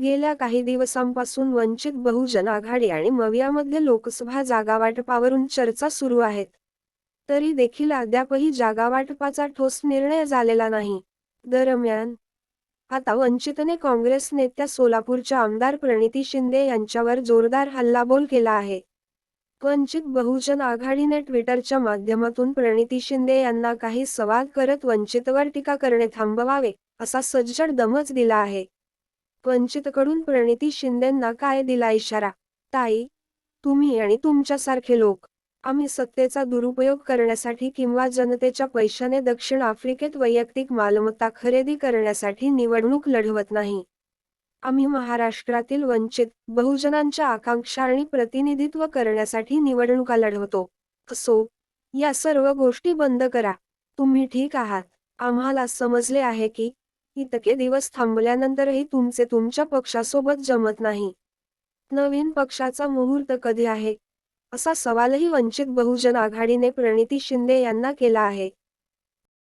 गेल्या काही दिवसांपासून वंचित बहुजन आघाडी आणि मवियामध्ये लोकसभा जागावाटपावरून चर्चा सुरू आहेत. तरी देखील अद्यापही जागावाटपाचा ठोस निर्णय झालेला नाही. दरम्यान, आता वंचितने काँग्रेस नेत्या सोलापूरच्या आमदार प्रणिती शिंदे यांच्यावर जोरदार हल्लाबोल केला आहे. वंचित बहुजन आघाडीने ट्विटरच्या माध्यमातून प्रणिती शिंदे यांना काही सवाल करत वंचितवर टीका करणे थांबवावे, असा सज्जड दमच दिला आहे. वंचितकडून प्रणिती शिंदेंना काय दिला इशारा? ताई, तुम्ही आणि तुमच्यासारखे लोक, आम्ही सत्तेचा दुरुपयोग करण्यासाठी किंवा जनतेच्या पैशाने दक्षिण आफ्रिकेत वैयक्तिक मालमत्ता खरेदी करण्यासाठी निवडणूक लढवत नाही. आम्ही महाराष्ट्रातील वंचित बहुजनांच्या आकांक्षा आणि प्रतिनिधित्व करण्यासाठी निवडणुका लढवतो. असो, या सर्व गोष्टी बंद करा. तुम्ही ठीक आहात. आम्हाला समजले आहे की इतके दिवस थांबल्यानंतरही तुमचे तुमच्या पक्षासोबत जमत नाही. नवीन पक्षाचा मुहूर्त कधी आहे? असा सवालही वंचित बहुजन आघाडीने प्रणिती शिंदे यांना केला आहे.